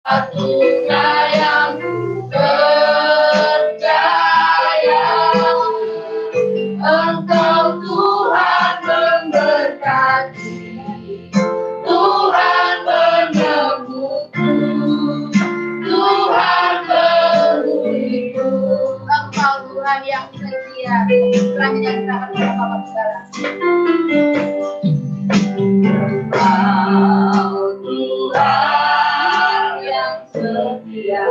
satunya yang percaya. Engkau Tuhan memberkati, Tuhan menyembuhku, Tuhan memulihku. Engkau Tuhan yang setia. Selanjutnya kita akan bersama saudara. Engkau Tuhan yang setia,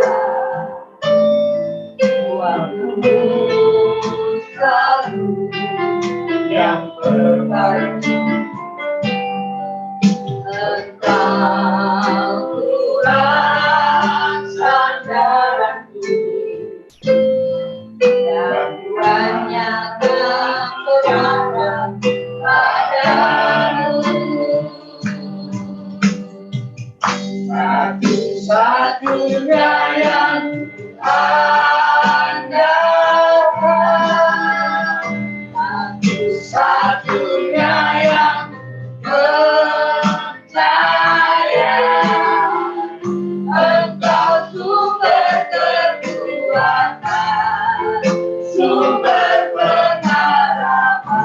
waktu selalu yang terbaik. Engkau Tuhan sandaranku, dan banyak berharap padamu. Satu-satunya yang andalkan, satu-satunya yang percaya. Engkau sumber kekuatan, sumber pengharapan,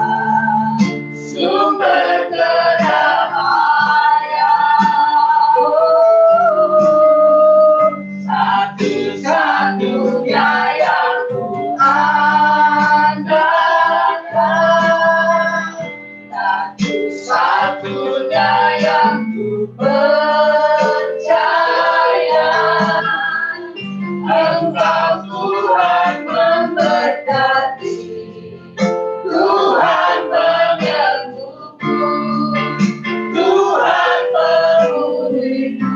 sumber kedamaian. Satu-satunya yang ku andalkan, satu-satunya yang ku percaya. Engkau Tuhan memberkati, Tuhan menyembuhku, Tuhan memulihku.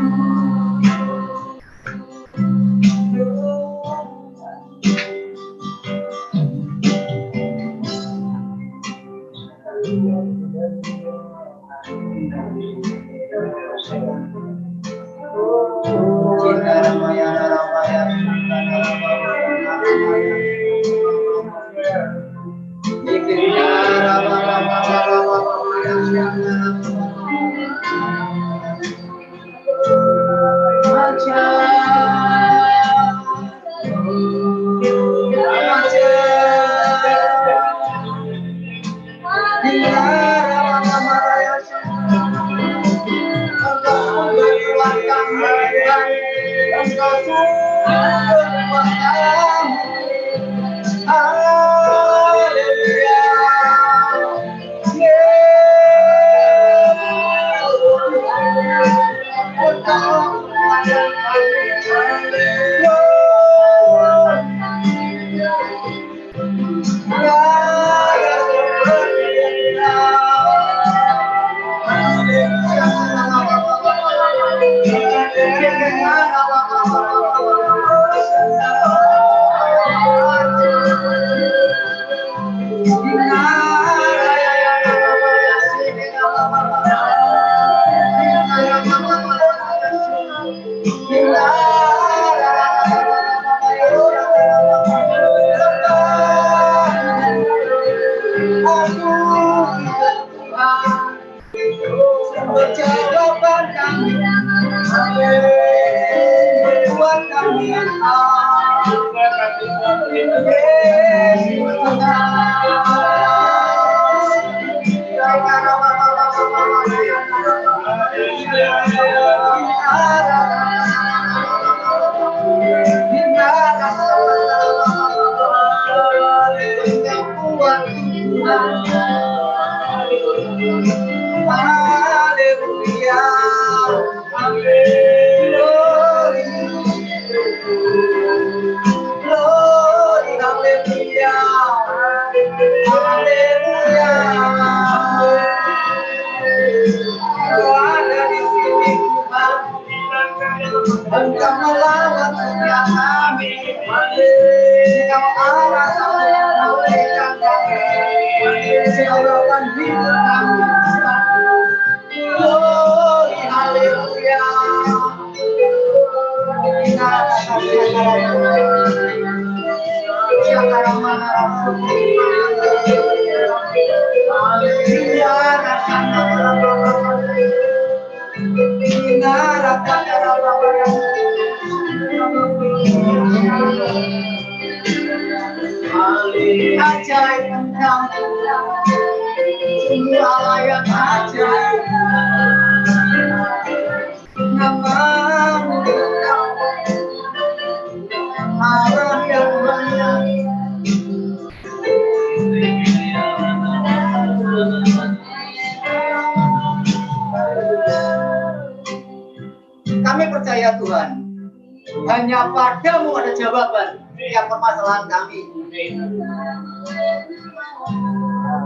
Engkau melawat setiap kami, Engkau arah kau berikan kami, seolah hidup kami. Glory, haleluya. ajaib Engkau, sungguh Allah yang ajaib. Nama-Mu Allah yang benar. Kami percaya Tuhan, hanya Padamu ada jawaban setiap permasalahan kami.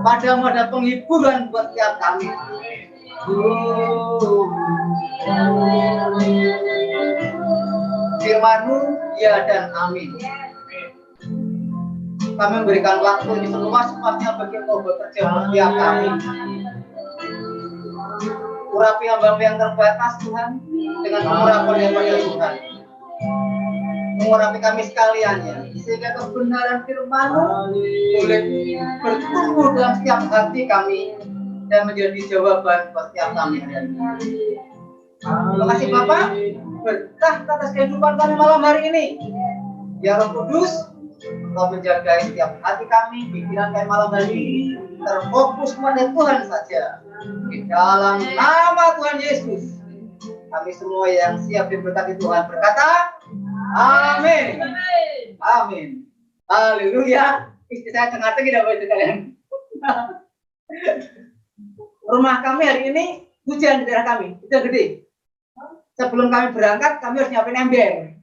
Padamu ada penghiburan buat setiap kami. Firman-Mu ya dan amin. Kami memberikan waktu ini seluas-luasnya bagi Engkau bekerja untuk setiap kami. Urapi hamba-Mu yang terbatas Tuhan dengan pengurapan daripada Tuhan. Mengurapi kami sekalian ya, sehingga kebenaran Firman-Mu boleh bertumbuh dalam setiap hati kami dan menjadi jawaban buat setiap kami hari ini. Terima kasih Bapak, berkah atas kehidupan kami malam hari ini. Ya Roh Kudus, Engkau menjaga setiap hati kami, pikiran kami malam hari ini terfokus pada Tuhan saja. Di dalam nama Tuhan Yesus, kami semua yang siap diberkati Tuhan berkata, amin. Amin. Haleluya. Istri saya tengah-tengah tidak boleh kalian. Rumah kami hari ini hujan di daerah kami, hujan gede. Sebelum kami berangkat, kami harus nyiapin ember.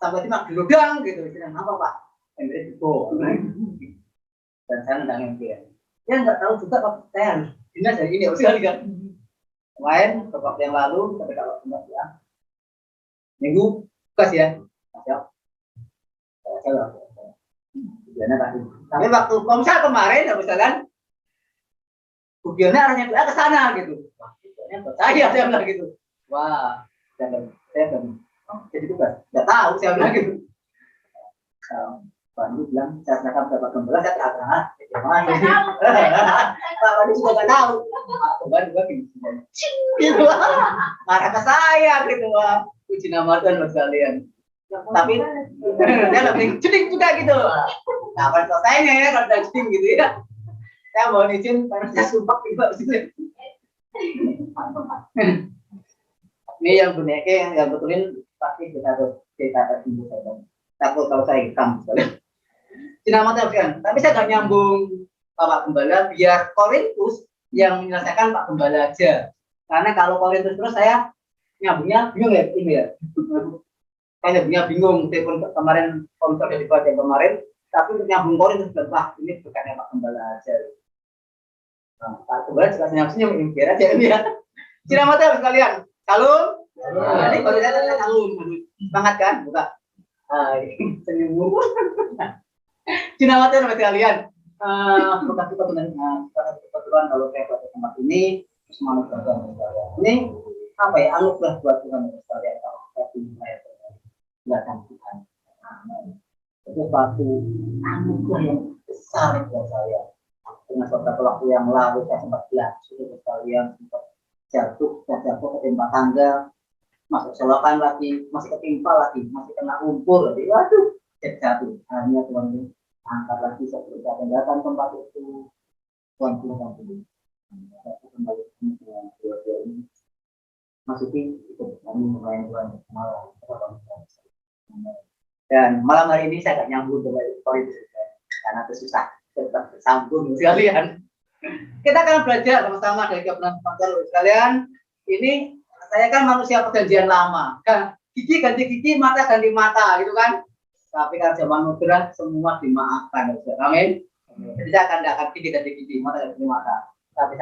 Sampai cuma geludang gitu. Apa Pak? Ember itu. Dan saya nendang ember. Ya nggak tahu juga Pak, saya harus dinas hari ini harus kali kan. Kemarin beberapa yang lalu ketika waktu ya. Minggu tugas ya. Tapi waktu komsel kemarin habis jalan, tujuannya arahnya ke sana gitu. Saya bilang gitu. Wah, saya jadi tugas. Nggak tahu saya bilang gitu. Pak Andi bilang saya serahkan berapa gembala saya terang-terangan. Pak Andi juga nggak tahu. Kembali juga gitu. Marah ke saya gitu. Wah, puji nama Tuhan buat kalian. Tapi dia lebih jeding juga gitu. Nah, pas selesainya ya kalau udah jeding gitu ya. Saya mau izin karena saya sumpah tiba gitu. Ini yang boneka yang betulin pasti kita harus ibu saya. Takut kalau saya hitam. Sinamata kan. Tapi saya nggak nyambung Pak Gembala biar Korintus yang menyelesaikan Pak Gembala aja. Karena kalau Korintus terus saya nyambungnya bingung ya ini ya. Saya nyambungnya bingung. Telepon kemarin konser dari yang kemarin. Tapi nyambung Korintus bilang ini bukannya Pak Gembala aja. Nah, Pak Gembala juga senyum biar aja ini ya. Sinamata sekalian. Salam. Ini kalau saya salam. Semangat kan? Buka. Senyum. Sinamata sama kalian. Terima kasih kebetulan kalau saya pada tempat ini semangat berdoa. Ini apa ya? Anugerah buat Tuhan sekalian kalau saya silakan Tuhan. Itu suatu anugerah yang besar buat saya. Dengan beberapa waktu yang lalu saya sempat belajar sekalian sempat jatuh ke tempat tangga, masuk selokan lagi, masih ketimpa lagi, masih kena lumpur lagi, waduh, jatuh. Akhirnya Tuhan angkat lagi sebelum saya tinggalkan tempat itu. Tuhan kembali ke ini. Masuki itu kami melayani Tuhan malam. Dan malam hari ini saya nggak nyambung dengan itu karena itu susah tetap bersambung sekalian. Kita akan belajar sama-sama dari kebenaran sekalian. Ini saya kan manusia perjanjian lama. Kan gigi ganti gigi, mata ganti mata, gitu kan? Tapi karena zaman modern semua dimaafkan. Amin. Jadi saya akan gigi ganti gigi, mata ganti mata. Tapi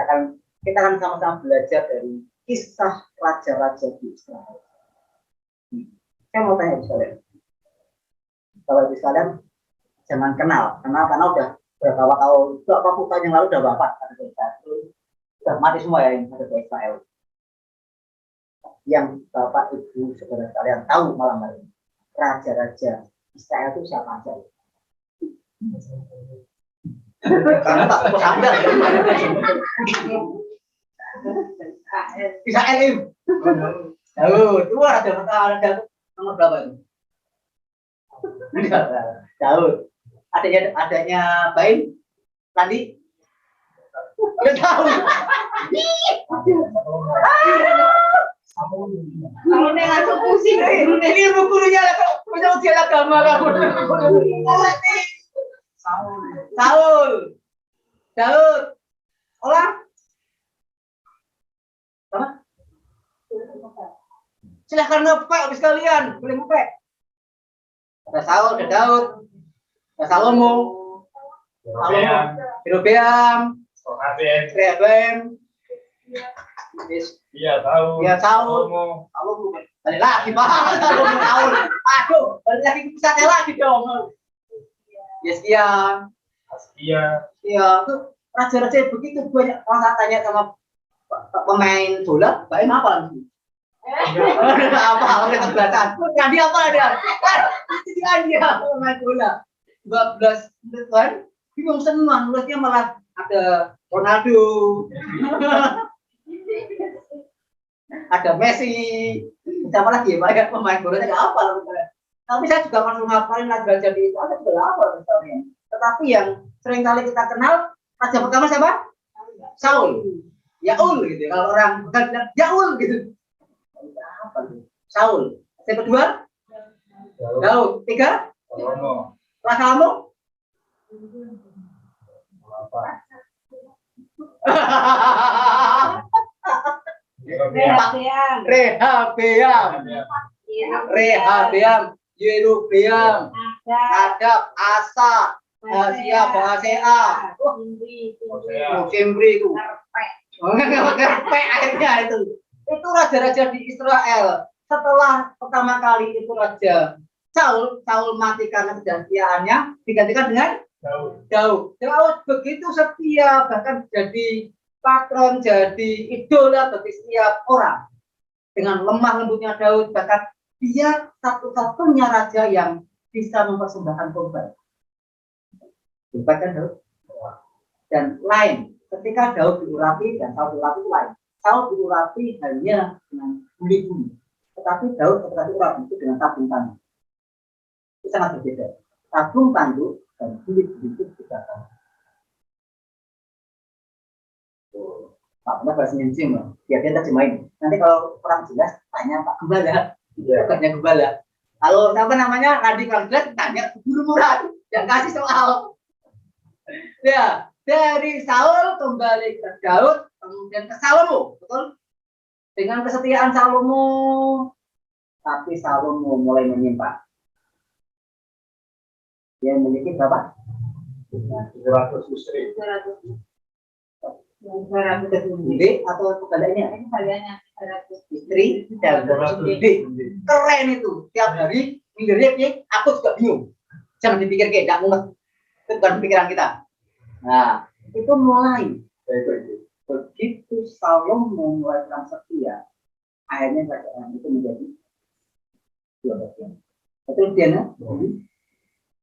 kita akan sama-sama belajar dari kisah raja-raja di Israel. Saya mau tanya sekalian. Kalau di sekalian jangan kenal karena udah berapa tahun yang lalu udah wafat sudah mati semua ya yang ada di Israel. Yang Bapak Ibu saudara sekalian tahu malam hari ini raja-raja Israel itu siapa aja? Karena tak tahu Anda. Israel. Itu ada nomor berapa itu? Daud. adanya Baim tadi nggak tahu. Kalau nih langsung pusing. Ini gurunya punya ujian agama kamu. Saul, Daud, Olah, apa? Silahkan ngepek habis kalian, boleh ngepek. Ada Saul, ada Daud, ada Salomo, Yerobeam, Rehabeam, Iya tahu. ya Saul, balik lagi pak, Saul, aduh, balik lagi ke pusatnya lagi dong. Yeskia, iya, tuh raja-raja begitu banyak orang tanya sama pemain bola, Baim apa? Apa kesebelasan? Kan dia apa ada? Kan dia pemain bola. 12 menit kan? Bingung senang, nulisnya malah ada Ronaldo, ada Messi, siapa lagi ya? Banyak pemain bola ada apa? Tapi saya juga masuk ngapalin raja di itu, ada juga apa misalnya. Tetapi yang seringkali kita kenal, raja pertama siapa? Saul. Yaul gitu. Kalau orang bukan bilang Yaul gitu. Apa tuh? Saul. Yang kedua? Daud. Tiga? Salomo. Rehabeam, Yerobeam, Adab, Asa, Asia, Basea, Simri itu. Kerpek akhirnya itu. Itu raja-raja di Israel. Setelah pertama kali itu raja Saul mati karena kedahsyaannya, digantikan dengan Daud. Daud begitu setia, bahkan jadi patron, jadi idola bagi setiap orang. Dengan lemah lembutnya Daud, bahkan dia satu-satunya raja yang bisa mempersembahkan korban. Bukan Daud. Dan lain, ketika Daud diurapi dan Saul diurapi itu lain. Saul diurapi hanya dengan buli-buli, tetapi Daud ketika diurapi itu dengan tabung tanduk. Itu sangat berbeda. Tabung tanduk dan buli-buli itu berbeda. Pak Pernah bahasa Indonesia loh, biar dia terjemahin. Nanti kalau kurang jelas, tanya Pak Gembala, bukannya Gembala. Kalau siapa namanya radikal jelas, tanya guru murah yang kasih soal. Ya, dari Saul kembali ke Daud, kemudian ke Salomo, betul? Dengan kesetiaan Salomo, tapi Salomo mulai menyimpang. Dia memiliki berapa? 300 istri. Budi atau kebaliknya? Ini kaliannya Istri dan budi. Keren itu. Tiap hari mikirnya, aku juga bingung. Jangan dipikir kayak tidak mumet. Itu bukan pikiran kita. Nah, itu mulai. Begitu Salomo mulai terang setia, akhirnya kerajaan itu menjadi dua bagian. Betul dia,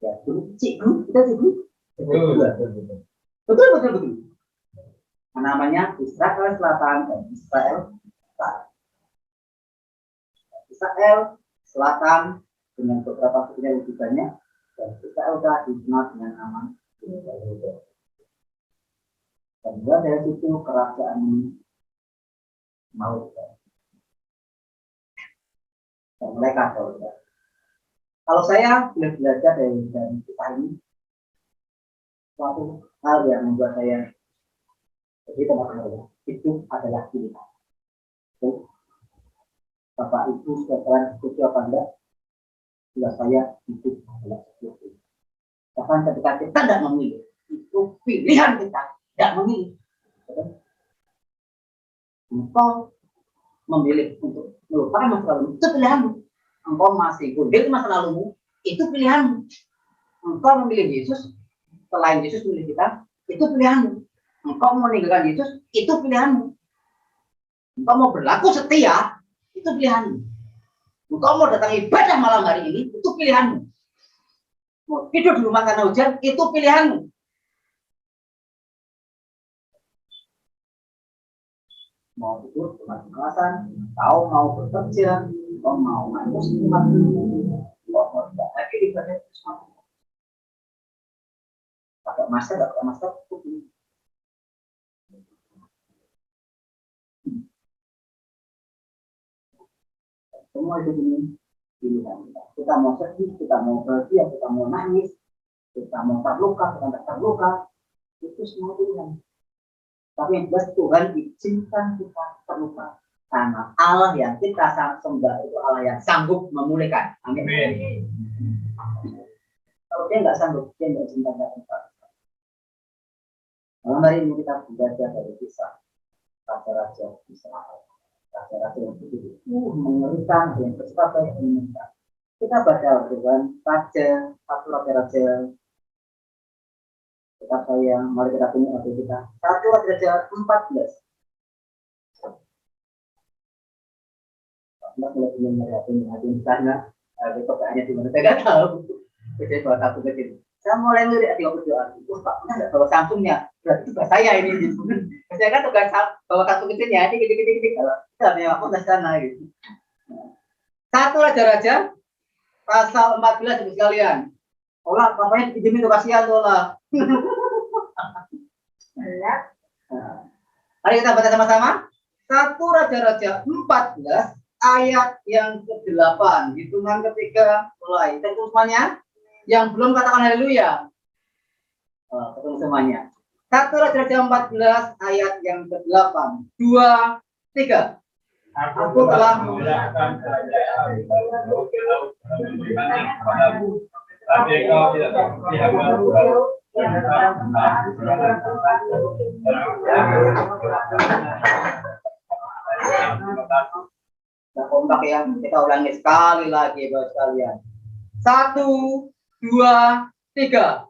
ya, cikgu, kita cikgu. Betul. Namanya Israel Selatan dan Israel Utara. Israel Selatan dengan beberapa sukunya lebih banyak, dan Israel Utara dikenal dengan nama Israel. Dan dari situ kerajaan mau dan mereka tahu. Kalau saya belajar dari kita ini, suatu hal yang membuat saya jadi teman-teman, itu adalah pilihan. Bapak Ibu sekarang setuju apa enggak? Bila saya itu adalah setuju. Bahkan ketika kita tidak memilih, itu pilihan kita tidak memilih. Engkau memilih untuk melupakan masa lalu, itu pilihanmu. Engkau masih gundil masa lalumu, itu pilihanmu. Engkau memilih Yesus, selain Yesus memilih kita, itu pilihanmu. Engkau mau meninggalkan Yesus, itu pilihanmu. Engkau mau berlaku setia, itu pilihanmu. Engkau mau datang ibadah malam hari ini, itu pilihanmu. Mau tidur di rumah karena hujan, itu pilihanmu. Mau tidur cuma kekerasan, kau mau bekerja, kau mau ngurus umat, kau mau lagi ibadah pakai masker, nggak pakai masker, semua itu ini pilihan kita. Kita mau sedih, kita mau bahagia, kita mau nangis, kita mau terluka, kita nggak terluka, itu semua pilihan. Tapi yang jelas Tuhan izinkan kita terluka karena Allah yang kita sembah itu Allah yang sanggup memulihkan. Amin. Kalau dia nggak sanggup, dia nggak izinkan kita terluka. Malam hari ini kita belajar dari kisah raja-raja Israel. Raja-raja yang begitu mengerikan, yang bersifat yang menyenangkan. Kita baca dengan satu raja-raja. Kita sayang, mari kita punya hati kita. 1 Raja 14. Mulai belum hati di sana. Ada pertanyaannya di mana? Saya nggak tahu. Jadi bawa satu kecil. Saya mulai lihat di berdoa. Pak, nggak bawa Samsungnya. Berarti tugas saya ini. Gitu. Saya kan tugas bawa kartu kecilnya. Dikit. Kalau ya aku ke sana gitu. 1 Raja-Raja pasal 14 ibu sekalian. Olah, papanya dijamin tuh kasihan tuh lah. Mari kita baca sama-sama. 1 Raja-Raja 14 ayat yang ke-8. Hitungan ketiga mulai. Tentu semuanya. Yang belum katakan haleluya. Ketemu semuanya. 1 Raja-Raja 14 ayat yang ke-8. 2, 3. Aku telah menyerahkan kerajaan kepadamu, tapi kau tidak seperti hamba-Mu. Nah, kompak yang kita ulangi sekali lagi, Bapak sekalian. 1, 2, 3.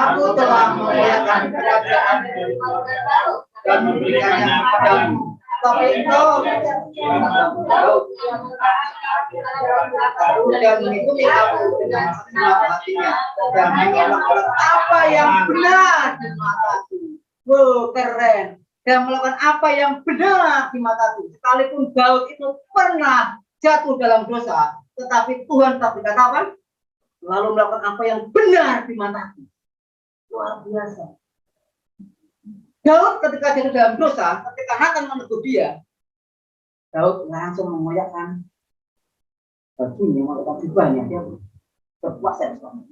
Aku telah memuliakan kerajaan dan memberikannya kepadamu. Tapi engkau dan mengikuti aku dengan segenap hatinya dan melakukan apa yang benar di mataku. Wow, keren. Dan melakukan apa yang benar di mataku. Sekalipun Daud itu pernah jatuh dalam dosa, tetapi Tuhan tetap berkata apa? Lalu melakukan apa yang benar di mataku. Luar biasa. Daud ketika jatuh dalam dosa, ketika Nathan menegur dia, Daud langsung mengoyakkan bajunya, mengoyakkan jubahnya, dia berpuasa suami.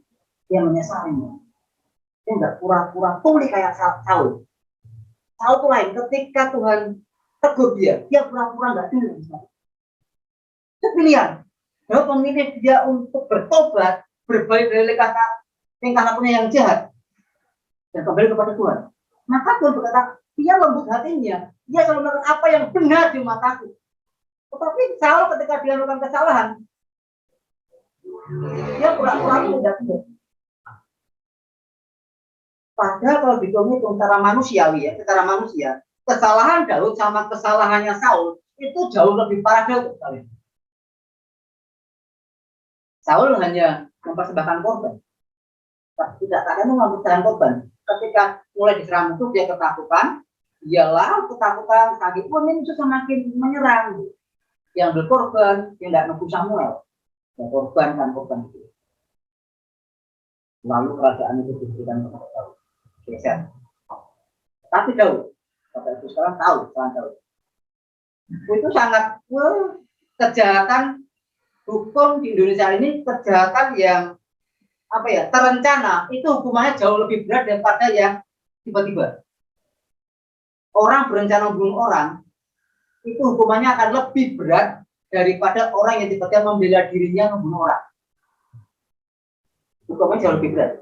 Dia menyesalinya. Dia nggak pura-pura tuli kayak Saul. Saul itu lain, ketika Tuhan tegur dia pura-pura nggak dengar. Itu pilihan. Daud memilih dia untuk bertobat, berbalik dari tingkah lakunya yang jahat, dan kembali kepada Tuhan. Maka Tuhan berkata, dia lembut hatinya, dia selalu melakukan apa yang benar di mataku. Tetapi Saul ketika dia melakukan kesalahan, dia pura-pura tidak benar. Padahal kalau dihitung secara manusiawi, secara manusia, kesalahan Daud sama kesalahannya Saul itu jauh lebih parah Daud. Saul hanya mempersembahkan korban, tidak kadang mempersembahkan korban. Ketika mulai diserang musuh, dia ketakutan, ketakutan, sakit pun ini semakin menyerang. Yang berkorban, dia tidak nunggu Samuel. Ya korban itu. Lalu kerajaan itu diberikan kepada Daud. Geser. Tapi Daud, kata itu sekarang tahu, Daud. Itu sangat kejahatan hukum di Indonesia ini, kejahatan yang terencana, itu hukumannya jauh lebih berat daripada yang tiba-tiba. Orang berencana membunuh orang, itu hukumannya akan lebih berat daripada orang yang tiba-tiba membela dirinya membunuh orang. Hukumannya jauh lebih berat.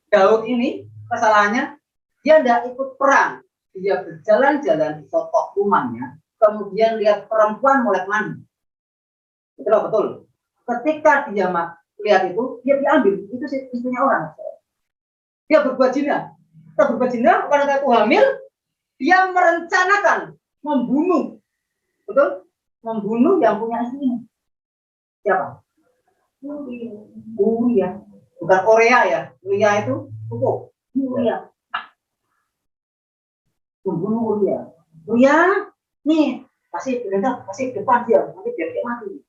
Daud ini kesalahannya, dia tidak ikut perang. Dia berjalan-jalan di sokok rumahnya, kemudian lihat perempuan mulai mandi. Betul. Ketika dia lihat itu, dia diambil. Itu istrinya orang. Dia berbuat zina. Bukan karena itu hamil, dia merencanakan membunuh. Betul? Membunuh yang punya istrinya. Siapa? Uria. Bukan Korea ya. Uria itu hukum. Uria. Membunuh Uria. Uria, nih, kasih depan dia, nanti biar dia mati.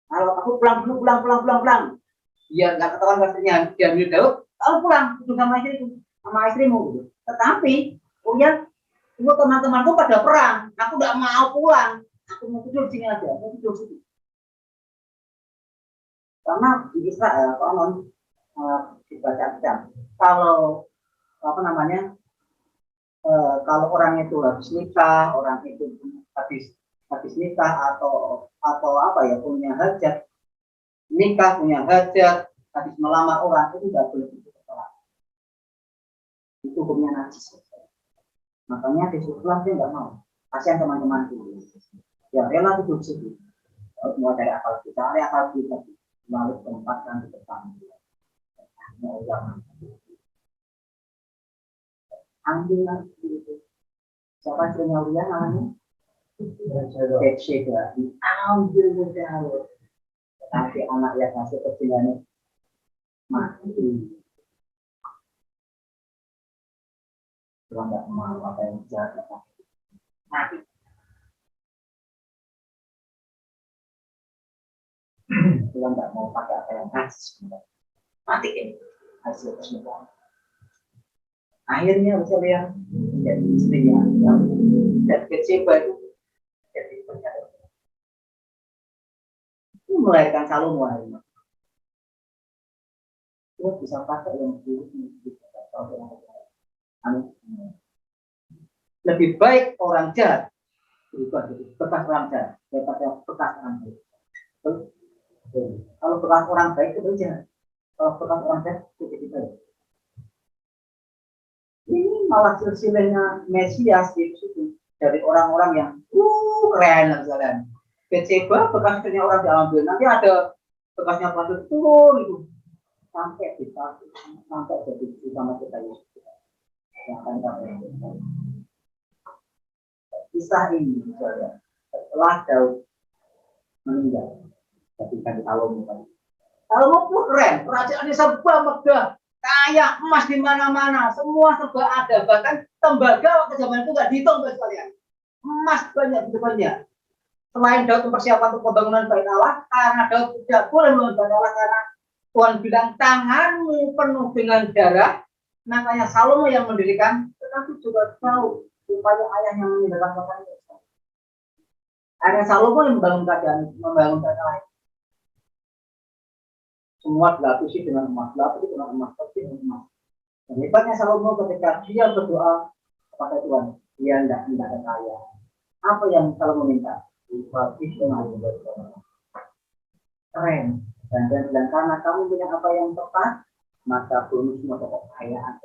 Kalau aku pulang. dia nggak ketahuan pastinya dia ambil Daud, lalu pulang tidur sama istrimu gitu. Tetapi Uria, itu teman-temanku pada perang, aku nggak mau pulang, aku mau tidur sini aja, mau tidur sini. Karena di Israel konon dibaca kalau apa namanya kalau orang itu habis nikah, orang itu habis nikah atau apa ya punya hajat, nikah punya hajat, habis melamar orang itu tidak boleh ditolak. Itu hukumnya najis. Makanya disuruhlah dia nggak mau. Kasihan teman-teman itu. Ya rela tidur situ. Mulai dari akal kita lalu tempatkan di depan. Mau jangan. Ambil itu. Siapa istrinya Uria namanya? Bathsheba. Ambil mudah. Tapi anak yang masih kecilnya mati. Kalau nggak mau apa yang jahat mati. Kalau nggak mau pakai apa yang khas mati ini hasil pernikahan. Akhirnya bisa yang menjadi istrinya dan Bathsheba itu jadi percaya. Itu melahirkan Salomo akhirnya. Dia bisa pakai yang buruk lebih baik orang jahat berubah jadi bekas orang jahat daripada bekas orang baik. Kalau bekas orang baik itu jahat, kalau bekas orang jahat itu jadi baik. Ini malah silsilahnya Mesias itu dari orang-orang yang keren misalnya. Bathsheba bekasnya orang diambil, nanti ada bekasnya pastor turun itu sampai jadi sama kita Yesus. Yang akan kita kisah ini misalnya setelah Daud meninggal, ketika di Salomo kan. Salomo pun keren, kerajaannya serba megah, kaya, emas di mana-mana, semua serba ada, bahkan tembaga waktu zaman itu nggak dihitung sekalian, emas banyak. Selain Daud mempersiapkan untuk pembangunan bait Allah, karena Daud tidak boleh membangun bait Allah karena Tuhan bilang tanganmu penuh dengan darah, makanya Salomo yang mendirikan, tetapi juga tahu supaya ayahnya meninggalkan makanya. Akhirnya Salomo yang membangun bait Allah. Semua dilapisi dengan emas, putih dengan emas. Dan hebatnya Salomo ketika dia berdoa kepada Tuhan, dia tidak kaya. Apa yang Salomo minta? Dilapisi dengan keren. Dan karena kamu punya apa yang tepat, maka bonusmu atau kekayaan.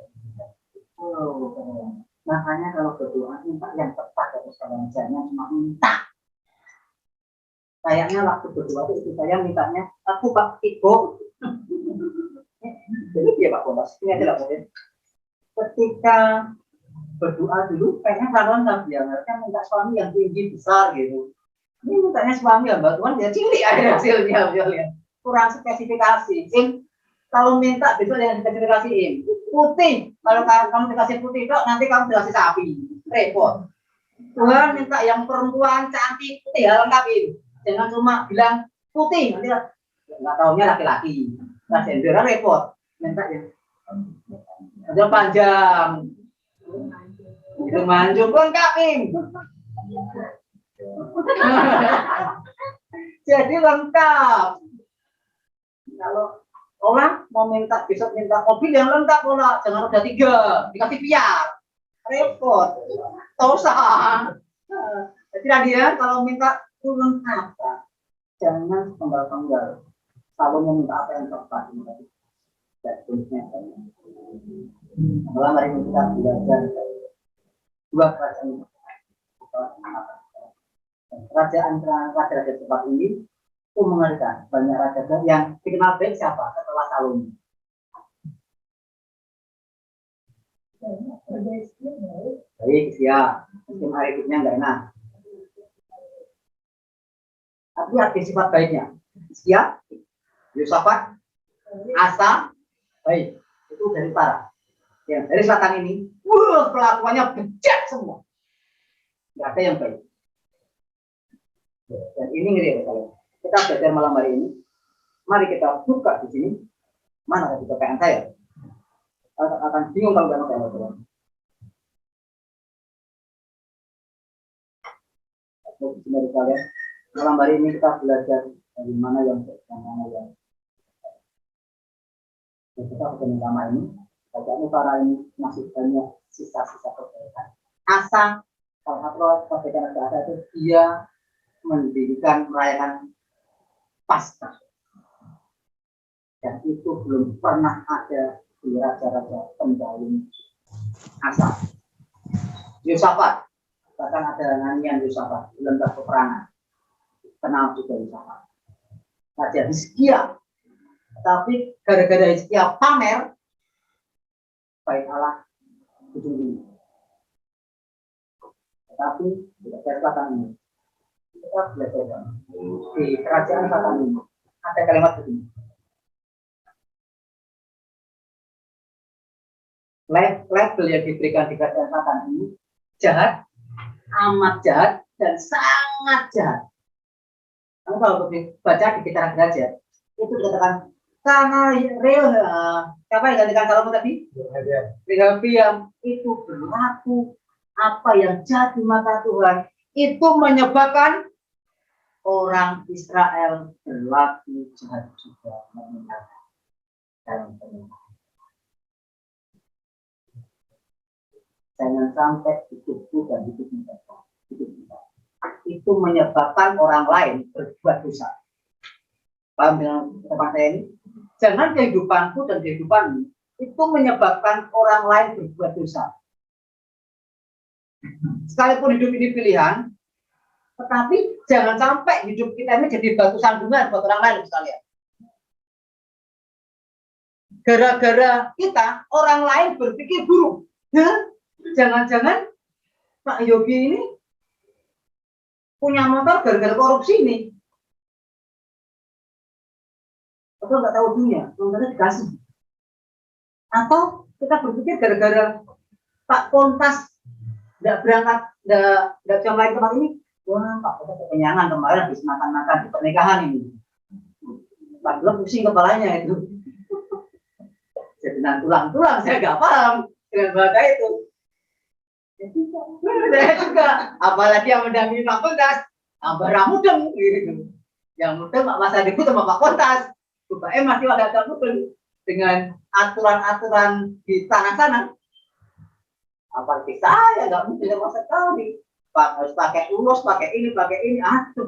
Makanya kalau berdoa minta yang tepat dari sekalian, jangan cuma minta. Kayaknya waktu berdoa itu saya mintanya aku Pak Ibu. Jadi dia Pak Bonas, ini aja lah mungkin. Ketika berdoa dulu, kayaknya pelan-pelan dia harusnya minta suami yang tinggi besar gitu. Ini mintanya suami ya Mbak Tuhan, dia cilik aja hasilnya. Kurang spesifikasi. Kalau minta besok yang spesifikasiin putih. Kalau kamu dikasih putih dok, nanti kamu dikasih sapi. Repot. Tuhan minta yang perempuan cantik putih ya lengkapin. Jangan cuma bilang putih, nanti nggak tahunya laki-laki. Nah, gender repot. Minta yang ada panjang. Itu manjung lengkapin. Jadi lengkap. Kalau orang mau minta besok minta mobil yang lengkap pola, jangan roda 3, dikasih piar, repot, tosa. Jadi dia kalau minta itu lengkap, jangan tunggal-tunggal. Kalau mau minta apa yang tepat, malah mari kita belajar dua kerajaan. Kerajaan raja-raja tempat ini itu mengerikan. Banyak raja yang dikenal baik siapa setelah Salomo. Baik, siap. Mungkin hari hidupnya nggak enak. Tapi ada sifat baiknya. Siap, Yosafat, Asa, baik. Itu dari utara. Ya, dari selatan ini, pelakuannya bejat semua. Nggak ada yang baik. Dan ini ngeri ya, kita belajar malam hari ini. Mari kita buka di sini Mana tadi PPN saya? Akan bingung kalau nggak pakai teman. Dari kalian, malam hari ini kita belajar dari mana yang mana yang kita ketemu lama ini. Bacaan utara ini masih banyak sisa-sisa kebaikan. Asa, salah satu kebaikan Asa itu dia mendirikan merayakan Paskah. Dan itu belum pernah ada di raja-raja pendahulu Asa. Yosafat, bahkan ada nyanyian Yosafat, lembah peperangan. Kenal juga Yosafat. Raja Hizkia, tapi gara-gara Hizkia pamer, baik Allah ujung. Tetapi tidak selatan ini, kita belajar di kerajaan selatan ini ada kalimat begini. Label yang diberikan di kerajaan selatan ini jahat, amat jahat, dan sangat jahat. Kamu kalau baca di kitab derajat itu dikatakan karena real siapa yang gantikan Salomo tadi? Rehabiam itu berlaku apa yang jahat di mata Tuhan itu menyebabkan orang Israel berlaku jahat juga meninggalkan dalam penyembahan. Jangan sampai hidupku dan hidup mereka itu menyebabkan orang lain berbuat dosa. Paham dengan teman saya ini? Jangan kehidupanku dan kehidupanmu itu menyebabkan orang lain berbuat dosa. Sekalipun hidup ini pilihan, tetapi jangan sampai hidup kita ini jadi batu sandungan buat orang lain sekalian. Gara-gara kita, orang lain berpikir buruk. Jangan-jangan Pak Yogi ini punya motor gara-gara korupsi ini. Atau nggak tahu dunia, motornya dikasih. Atau kita berpikir gara-gara Pak Pontas nggak berangkat, nggak bisa melayan tempat ini, wah Pak Pontas kekenyangan kemarin habis makan-makan di pernikahan ini. Padahal pusing kepalanya itu. Jadi tulang-tulang saya nggak paham dengan bahasa itu. Saya juga, apalagi yang mendampingi Pak Pontas, Abah mudeng gitu. Yang mudeng Pak Mas Adiku sama Pak Pontas. Supaya masih ada terputus dengan aturan-aturan di tanah sana. Apalagi saya nggak mungkin sama sekali. Pak harus pakai ulus, pakai ini,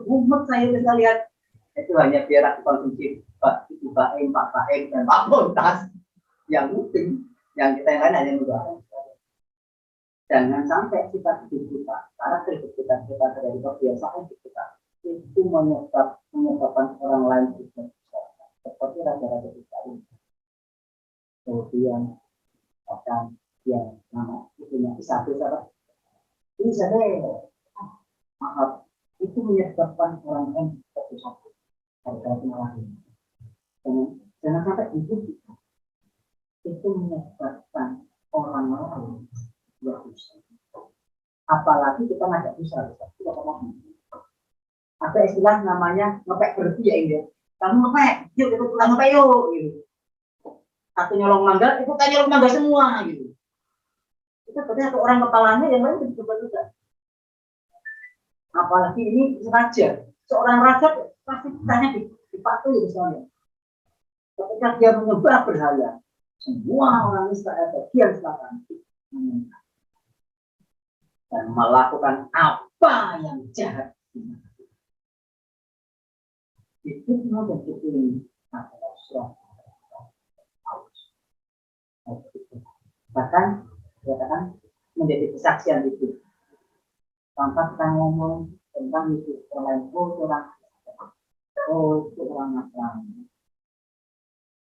mumet saya bisa lihat. Itu hanya biar aku konsumsi Pak Ibu Baim, Pak Baim, dan Pak Pontas. Yang mungkin, yang kita yang lain hanya mudah. Jangan sampai kita hidup kita, karena hidup kita dari kebiasaan kita itu menyebabkan orang lain juga. Seperti raja-raja kita ini. Kemudian akan yang nama ibunya Isabel, maaf, itu menyebabkan orang lain berdosa. Jangan sampai hidup kita itu menyebabkan orang lain berdosa. Apalagi kita ngajak dosa, tidak pernah. Ada istilah namanya ngepek berhenti ya ini. Kamu ngepek, yuk ikut pulang ngepek yuk gitu. Satu nyolong mangga, itu kan nyolong mangga semua gitu. Itu berarti satu orang kepalanya yang lain juga juga. Apalagi ini raja, seorang raja pasti tanya dipatuhi misalnya. Ketika dia menyembah berhala, semua orang Israel bagian selatan dan melakukan apa yang jahat. Itu mau dan itu ini adalah suatu bahkan dikatakan menjadi kesaksian itu tanpa kita ngomong tentang itu orang lain, itu orang macam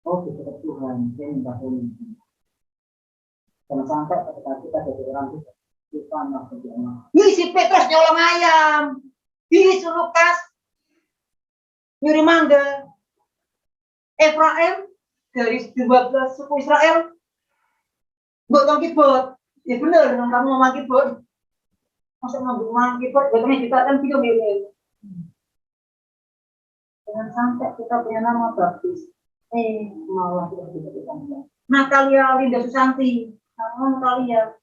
itu Tuhan yang membantu jangan sampai ketika kita jadi orang kita maksudnya si Petrus nyolong ayam, si Lukas nyuri mangga, Efraim dari 12 suku Israel buat keyboard, ya bener, kamu mau keyboard, masa mau keyboard, buatnya kita kan video ini. Jangan sampai kita punya nama baptis, Malah tidak ditanya. Natalia Linda Susanti, sama Natalia.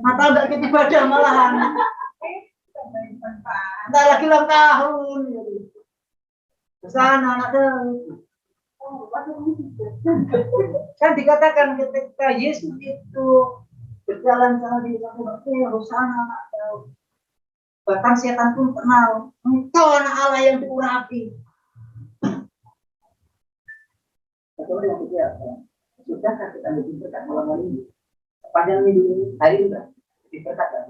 Natal nggak ikut ibadah malahan. Ntar lagi ulang tahun. Kesana anak kan dikatakan ketika Yesus itu berjalan sama di Hosana anak Daud. Bahkan setan pun kenal, engkau anak Allah yang diurapi. Betul yang ketiga, sudahkah kita lebih berkat malam hari ini? Sepanjang minggu ini, hari ini enggak? Diberkat kan?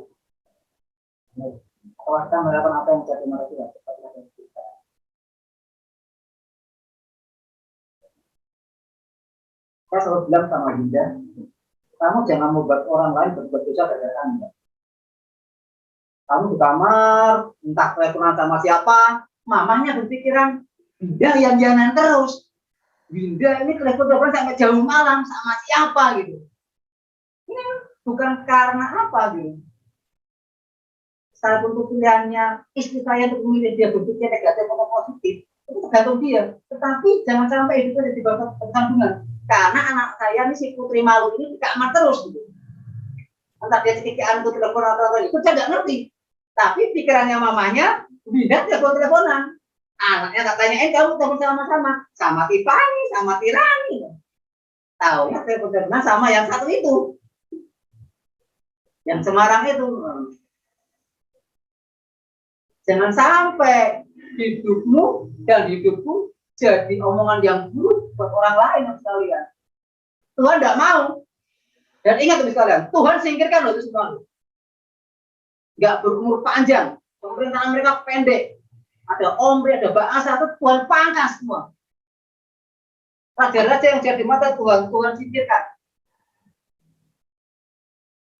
Atau kita melakukan apa yang jadi manusia Tuhan? Seperti yang kita. Saya selalu bilang sama Dinda, kamu jangan membuat orang lain berbuat dosa gara-gara Anda. Kamu di kamar, entah teleponan sama siapa, mamanya berpikiran, Dinda yang jangan terus. Dinda ini telepon sampai jauh malam sama siapa gitu. Ini bukan karena apa gitu. Salah satu pilihannya istri saya untuk memilih dia berpikir negatif atau positif, itu tergantung dia. Tetapi jangan sampai itu jadi batas pertandingan. Karena anak saya ini si putri malu ini tidak aman terus gitu. Entah dia cetikaan untuk telepon atau itu saya nggak ngerti. Tapi pikirannya mamanya, Dinda teleponan. Anaknya tak tanyain kamu telepon sama-sama, sama Tiffany, sama Tirani. Tahu ya telepon sama yang satu itu, yang Semarang itu. Jangan sampai hidupmu dan hidupku jadi omongan yang buruk buat orang lain sekalian. Tuhan tidak mau. Dan ingat sekalian, Tuhan singkirkan loh itu semua. Nggak berumur panjang, pemerintahan mereka pendek. Ada Omri, ada Baasa, itu Tuhan pangkas semua. Raja-raja yang jadi mata Tuhan singkirkan.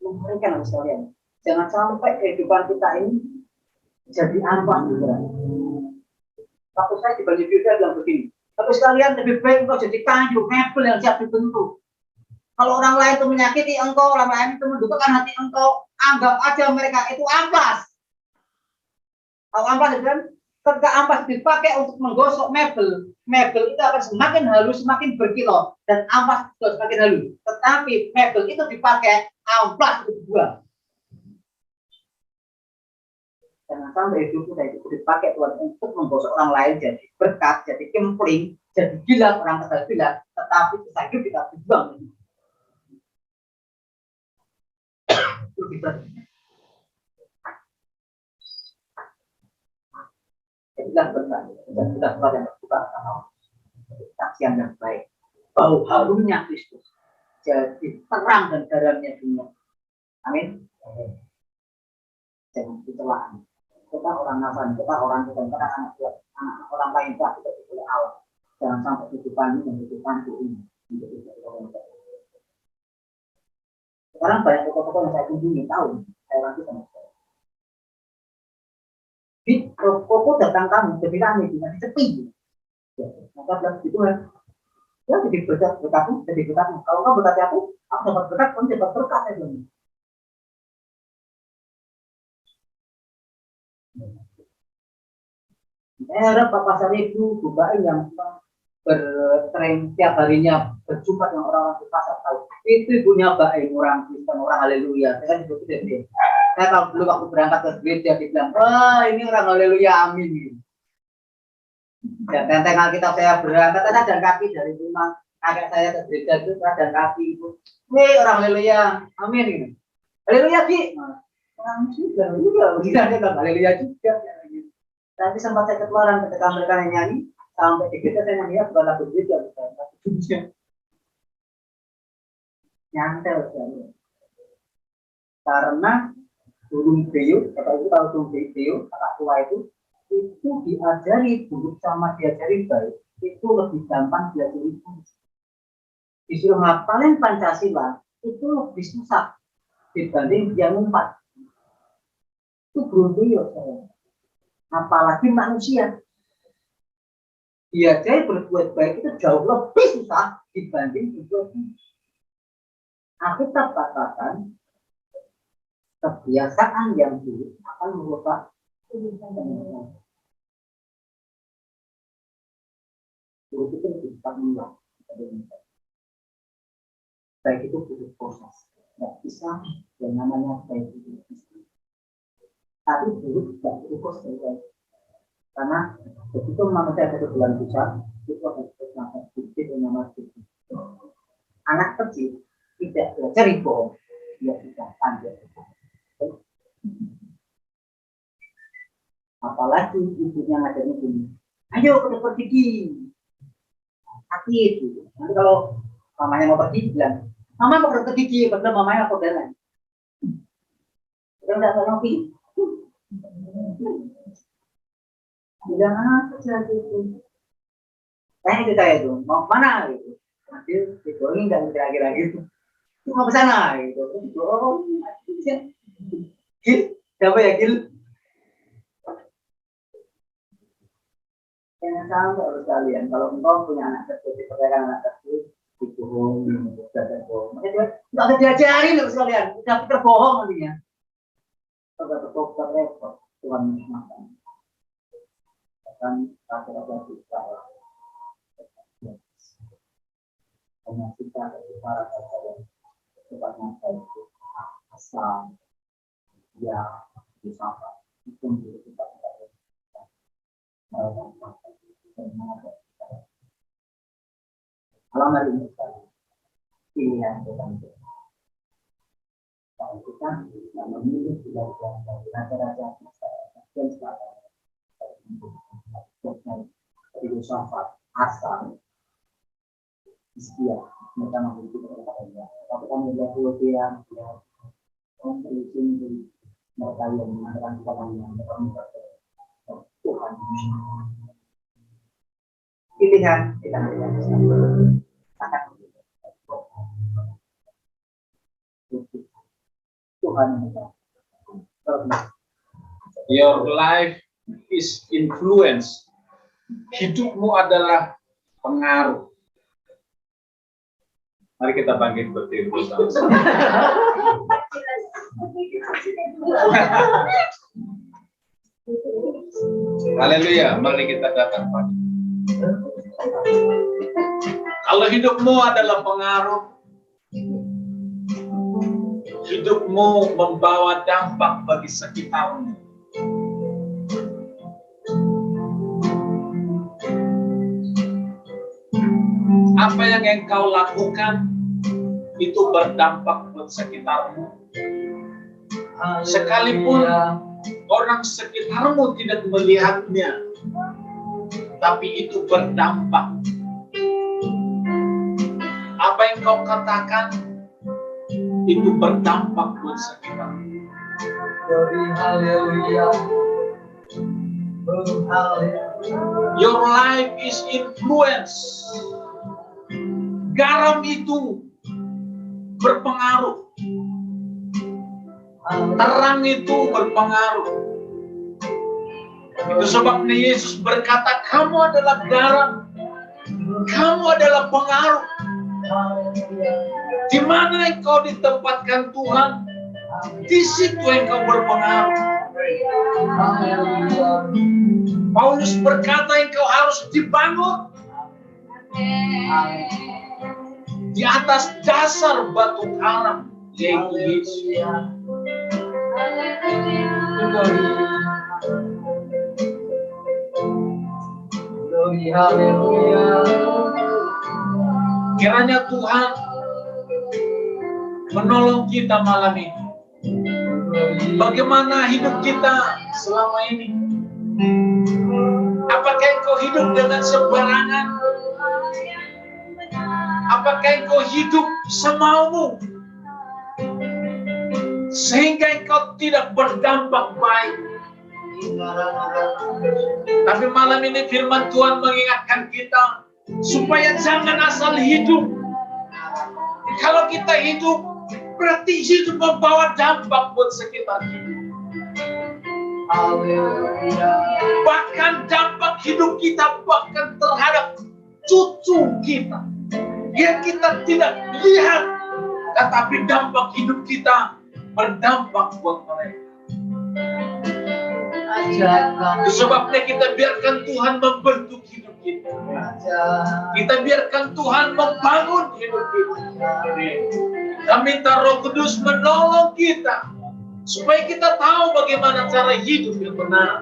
Mengerikan sekalian. Jangan sampai kehidupan kita ini jadi ampas juga. Waktu saya dibagi Yuda bilang begini, tapi sekalian lebih baik engkau jadi kayu, mebel yang siap dibentuk. Kalau orang lain itu menyakiti engkau, orang lain itu mendukakan hati engkau, anggap aja mereka itu ampas. Kalau ampas itu kan, ketika ampas dipakai untuk menggosok mebel, mebel itu akan semakin halus, semakin berkilau, dan ampas juga semakin halus. Tetapi mebel itu dipakai, ampas itu dibuang. Jangan sampai hidupmu dan itu dipakai Tuhan untuk menggosok orang lain jadi berkat, jadi kempling, jadi gila, orang kata gila, tetapi kita hidup kita dibuang. Jadilah berkat, dan sudah Tuhan yang berbuka saksian yang baik. Bau harumnya Kristus jadi terang dan garamnya dunia. Amin. Jangan dicela. Kita orang Nasrani, kita orang Kristen, kita anak orang lain kita oleh Allah. Jangan sampai kehidupan ini dan kehidupan ini. Sekarang banyak toko-toko yang saya kunjungi tahu, saya lagi sama saya. Di toko datang kamu, jadi rame, bisa disepi. Maka bilang gitu kan, ya jadi berkatmu, jadi berkatmu. Kalau kamu berkati aku dapat berkat, kamu dapat berkat ya dong. Saya harap Bapak Saribu, Bu Baim yang bertren tiap harinya berjumpa dengan orang-orang di pasar tahu. Itu ibunya Baim, orang Kristen, orang haleluya. Saya kan sebut itu. Saya tahu dulu waktu berangkat ke gereja dibilang, wah ini orang haleluya, amin. Dan tentang Alkitab saya berangkat ada dan kaki dari rumah kakek saya ke gereja itu dan kaki itu. Wih orang haleluya, amin gitu. Haleluya Ki. Orang juga, haleluya juga. Tapi sempat saya ketularan ketika mereka nyanyi sampai di gereja saya nyanyi bukan lagu gereja, nyantel sekali. Karena burung beo, atau itu kalau burung beo, kakak tua itu diajari buruk sama diajari baik itu lebih gampang diajari fungsi. Disuruh ngapalin Pancasila itu lebih susah dibanding dia ngumpat. Itu burung beo saya. Apalagi manusia diajari berbuat baik itu jauh lebih susah dibanding berbuat baik. Aku tak katakan kebiasaan yang buruk akan merusak kebiasaan yang baik. Huruf itu lebih cepat mengulang. Baik itu butuh proses. Nggak bisa yang namanya baik itu bisa. Tapi huruf nggak butuh proses. Karena begitu manusia ada bulan besar, itu akan bernapas sedikit yang namanya sedikit. Anak kecil tidak belajar bohong, dia sudah pandai. Apalagi ibunya ngajarnya gini, ayo ke dokter gigi, hati itu. Nanti kalau mamanya mau pergi bilang, mama mau ke dokter gigi, padahal mamanya mau jalan. Kita udah ngopi. Bilang aja gitu. Tanya ke saya itu, mau mana gitu. Nanti itu ini nggak kira-kira gitu. Mau ke sana gitu. Oh, Gil, siapa ya Gil? Jangan sampai harus kalian, kalau engkau punya anak kecil, dipercayakan anak kecil, dibohongin, bohong. Makanya nggak ada diajarin harus kalian, udah terbohong nantinya. Kalau terbohong repot, Tuhan makan. Akan kata-kata kita. Hanya kita para kata sebabnya itu asal ya disapa itu menjadi kita. Alam hari ini pilihan kita. Kalau kita memilih belajar dari raja-raja dan sebagainya, filsafat asal, istilah mereka memiliki kepercayaan. Tapi kami melihat kemudian mereka yang mengatakan kepada Tuhan. Pilihan kita sangat Tuhan. Your life is influence. Hidupmu adalah pengaruh. Mari kita bangkit berdiri bersama. Haleluya, mari kita datang pagi. Kalau hidupmu adalah pengaruh, hidupmu membawa dampak bagi sekitarmu. Apa yang engkau lakukan itu berdampak buat sekitarmu. Sekalipun orang sekitarmu tidak melihatnya, tapi itu berdampak. Apa yang kau katakan itu berdampak buat sekitarmu. Your life is influence. Garam itu berpengaruh. Terang itu berpengaruh. Itu sebabnya Yesus berkata, kamu adalah garam. Kamu adalah pengaruh. Di mana engkau ditempatkan Tuhan, di situ engkau berpengaruh. Paulus berkata engkau harus dibangun di atas dasar batu karang, yaitu Yesus. Kiranya Tuhan menolong kita malam ini. Bagaimana hidup kita selama ini? Apakah engkau hidup dengan sembarangan? Apakah engkau hidup semaumu? Sehingga engkau tidak berdampak baik. Tapi malam ini firman Tuhan mengingatkan kita supaya jangan asal hidup. Kalau kita hidup, berarti hidup membawa dampak buat sekitar kita. Bahkan dampak hidup kita bahkan terhadap cucu kita yang kita tidak lihat, tetapi dampak hidup kita berdampak buat mereka. Itu sebabnya kita biarkan Tuhan membentuk hidup kita. kita. Kita biarkan Tuhan membangun hidup kita. Kita minta Roh Kudus menolong kita supaya kita tahu bagaimana cara hidup yang benar.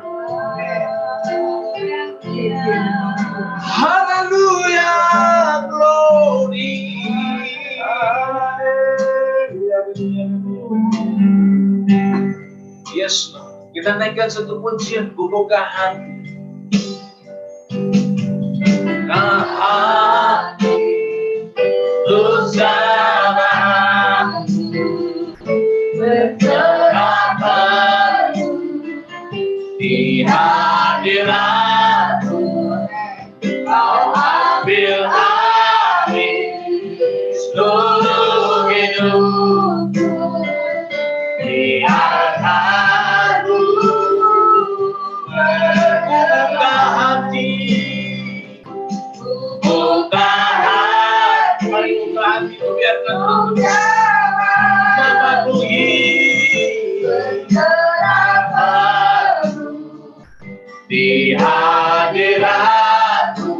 Haleluya, glory. Yes, Lord. Kita naikkan satu pujian buka hati. Hati bersama berterima di hadirat-Mu. Kau ambil alih seluruh hidupku di altar-Mu. Buka hati, buka hati, mari buka hati, biarkan Tuhan memenuhi di hadirat-Mu.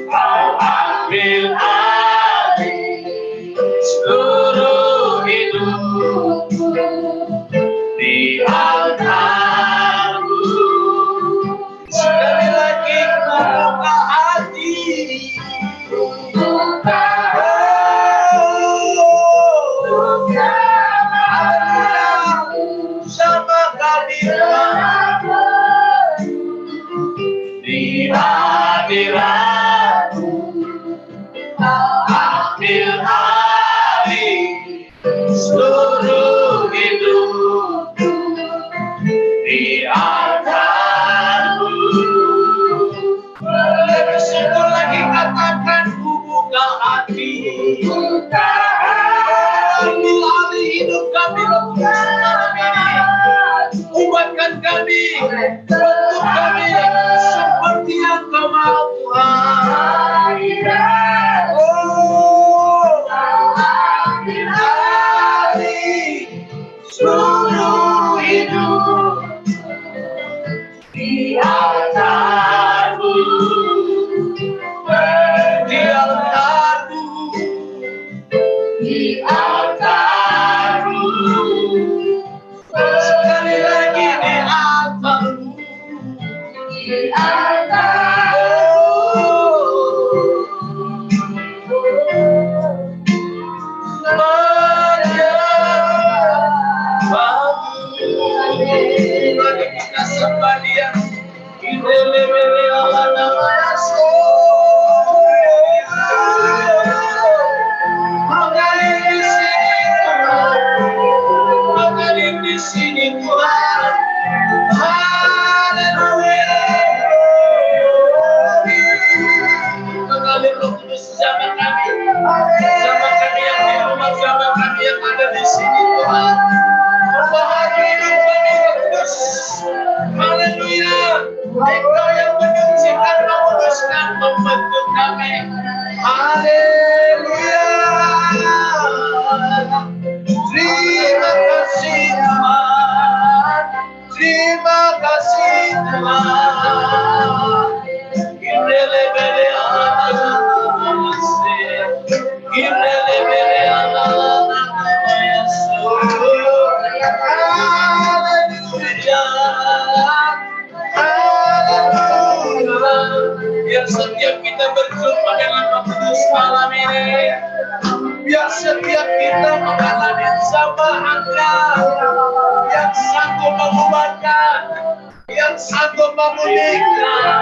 Kau ambil alih seluruh hidupku di altar-Mu. Sekali lagi ku buka hati, buka sama kami di hadirat-Mu. Kau ambil alih seluruh hidupku di altar-Mu. Lebih syukur lagi katakan ku buka hati, buka hati. Ambil alih hidup kami Roh Kudus malam ini. Ubahkan kami, bentuk kami seperti yang Kau mau Tuhan. Oh, ambil alih seluruh hidup di altar-Mu, di altar-Mu, di altar-Mu. Sekali lagi di altar-Mu, di altar-Mu. Lagi kita sembah Dia. Ilelebele Allah namanya mengalir di sini Tuhan, mengalir di sini Tuhan. Haleluya. Mengalir Roh Kudus sama kami yang di rumah, sama kami yang ada di sini Tuhan. Membaharui hidup kami Roh Kudus. Haleluya. Engkau yang menyucikan, menguduskan, membentuk kami. Haleluya. Terima kasih Tuhan. Terima kasih Tuhan. Ilelebele Allah namanya, ilelebele Allah namanya. Haleluya. Biar setiap kita berjumpa dengan Roh Kudus malam ini, biar setiap kita mengalami jamahannya yang sanggup mengubahkan, yang sanggup memulihkan.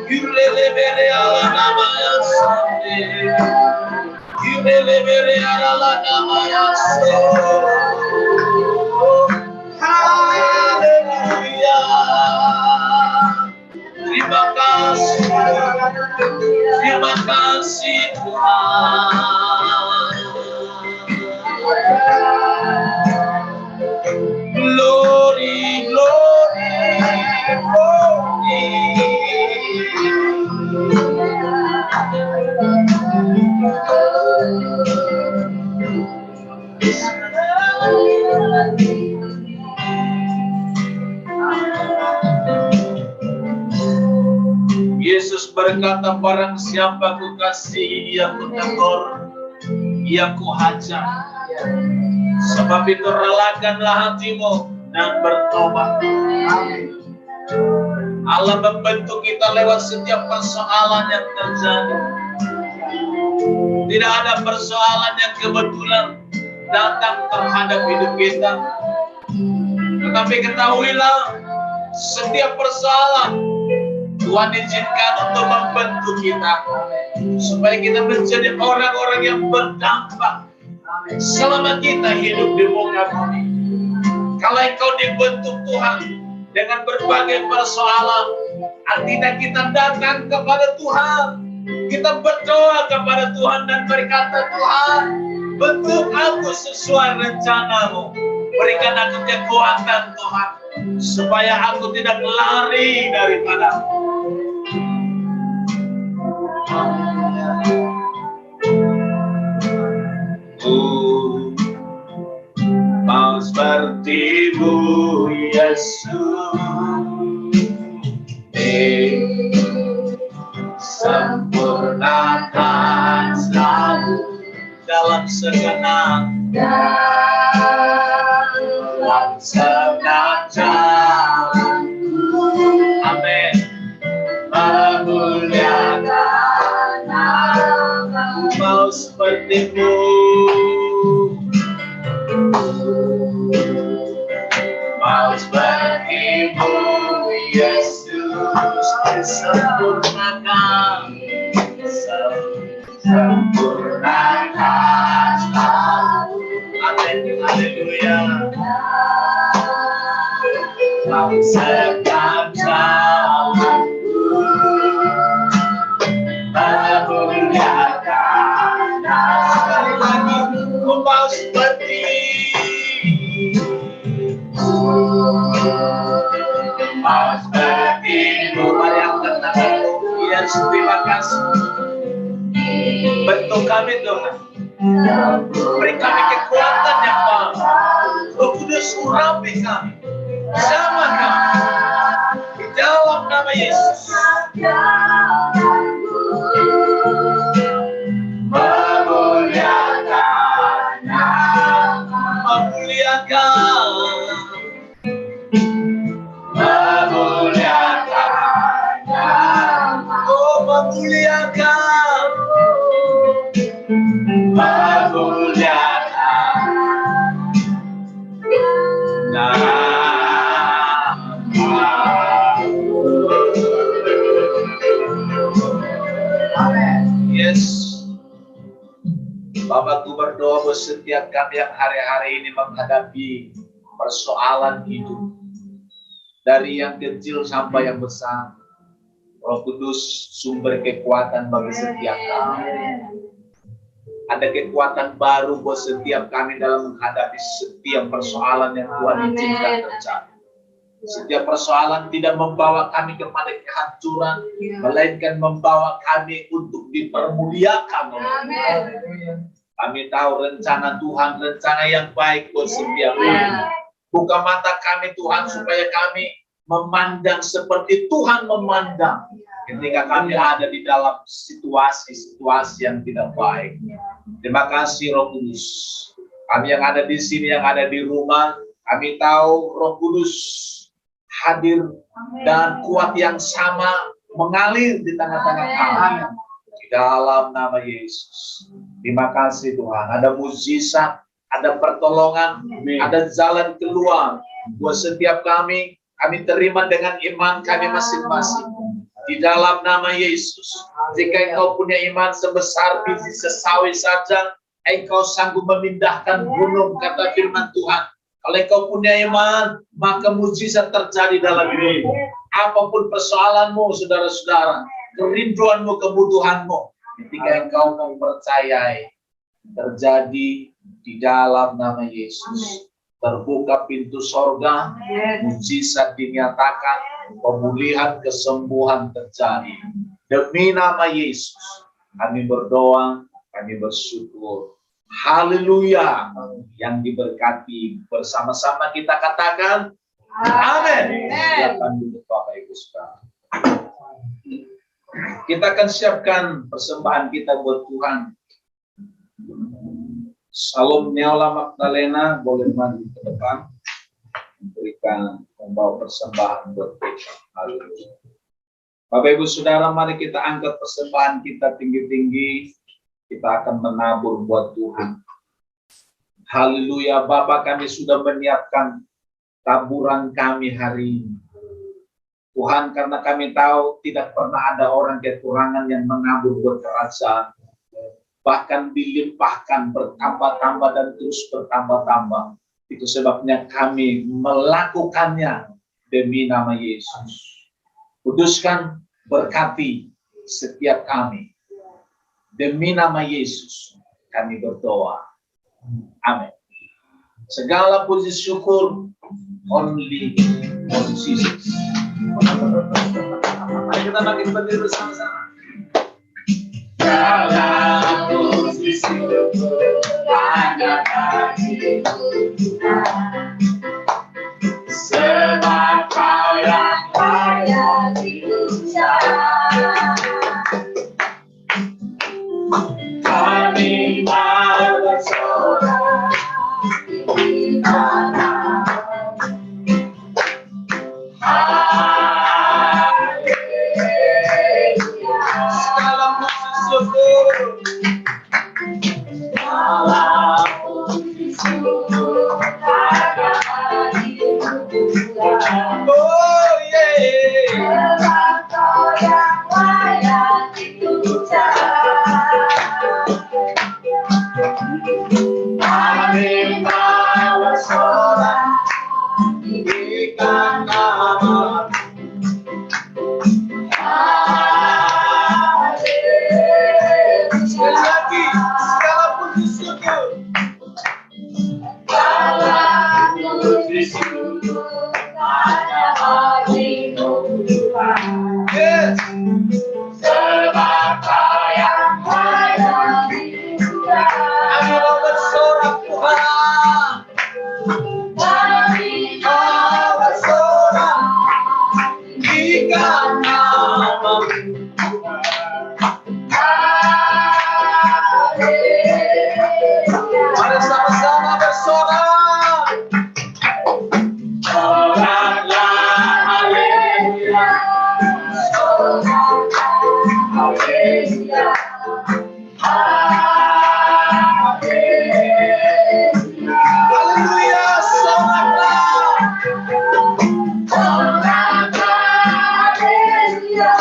Ilelebele Allah namanya sendiri. Ilelebele Allah namanya sendiri. Haleluya. Terima kasih. Terima kasih Tuhan. Glory, glory, glory. Yesus berkata, barang siapa ku kasihi, ia ku tegur, ia ku hajar. Sebab itu relakanlah hatimu dan bertobat. Allah membentuk kita lewat setiap persoalan yang terjadi. Tidak ada persoalan yang kebetulan datang terhadap hidup kita. Tetapi ketahuilah, setiap persoalan Tuhan izinkan untuk membentuk kita, supaya kita menjadi orang-orang yang berdampak selama kita hidup di muka bumi. Kalau engkau dibentuk Tuhan dengan berbagai persoalan, artinya kita datang kepada Tuhan, kita berdoa kepada Tuhan dan berkata, Tuhan, bentuk aku sesuai rencanamu, berikan aku kekuatan Tuhan, supaya aku tidak lari daripadamu. Mau seperti-Mu Yesus, sempurnakan selalu dalam segenap jalanku. Amin. Memuliakan namamu, mau seperti-Mu. Mau seperti-Mu Yesus, disempurnakan selalu. Amin. Haleluya. Mau segenap jalanku, memuliakan sekali lagi, mau seperti-Mu. Mari angkat tanganmu. Yesus, terima kasih. Bentuk kami Tuhan, beri kami kekuatan yang baru. Roh Kudus urapi kami, jamah kami di dalam nama Yesus. Memuliakan namamu, oh memuliakan Yes. Bapakku berdoa buat setiap kami yang hari-hari ini menghadapi persoalan hidup, dari yang kecil sampai yang besar. Roh Kudus, sumber kekuatan bagi setiap kami. Ada kekuatan baru buat setiap kami dalam menghadapi setiap persoalan yang Tuhan izinkan terjadi. Setiap persoalan tidak membawa kami kepada kehancuran, melainkan membawa kami untuk dipermuliakan. Kami tahu rencana Tuhan, rencana yang baik buat setiap kami. Buka mata kami Tuhan, supaya kami memandang seperti Tuhan memandang ketika kami ada di dalam situasi-situasi yang tidak baik. Terima kasih Roh Kudus. Kami yang ada di sini, yang ada di rumah, kami tahu Roh Kudus hadir dan kuat yang sama mengalir di tengah-tengah kami. Di dalam nama Yesus. Terima kasih Tuhan. Ada mukjizat, ada pertolongan, ada jalan keluar buat setiap kami. Kami terima dengan iman kami masing-masing. Di dalam nama Yesus. Jika engkau punya iman sebesar biji sesawi saja, engkau sanggup memindahkan gunung, kata firman Tuhan. Kalau engkau punya iman, maka mukjizat terjadi dalam hidupmu. Apapun persoalanmu, saudara-saudara, kerinduanmu, kebutuhanmu, ketika engkau mempercayai, terjadi di dalam nama Yesus. Terbuka pintu sorga, mukjizat dinyatakan, pemulihan, kesembuhan terjadi. Demi nama Yesus, kami berdoa, kami bersyukur. Haleluya. Yang diberkati bersama-sama kita katakan amin. Silakan duduk Bapak Ibu sekarang. Kita akan siapkan persembahan kita buat Tuhan. Salom Neola Magdalena boleh maju ke depan, memberikan membawa persembahan buat kita. Haleluya. Bapak Ibu Saudara, mari kita angkat persembahan kita tinggi-tinggi. Kita akan menabur buat Tuhan. Haleluya. Bapa, kami sudah menyiapkan taburan kami hari ini. Tuhan, karena kami tahu tidak pernah ada orang kekurangan yang menabur buat kerajaan. Bahkan dilimpahkan bertambah-tambah dan terus bertambah-tambah. Itu sebabnya kami melakukannya demi nama Yesus. Kuduskan, berkati setiap kami. Demi nama Yesus kami berdoa. Amin. Segala puji syukur only for Jesus. Mari kita bangkit berdiri bersama-sama. Segala puji syukur hanya bagi Tuhan. Sebab Kau yang kaya dipuja. Kami mau bersorak di mana. Haleluya. Segala puji syukur. Segala puji syukur hanya bagi Tuhan. Oh yeah. Sebab Kau yang layak dipuja. Kami mau bersorak tinggikan nama. Sekali lagi, segala puji syukur. Segala puji syukur hanya bagi Tuhan. Yes. Sebab Kau yang layak dipuja. Kami mau bersorak Tuhan. Kami mau bersorak tinggikan nama. Mari sama-sama bersorak. Soraklah haleluya. Soraklah haleluya. Haleluya, soraklah. Soraklah haleluya.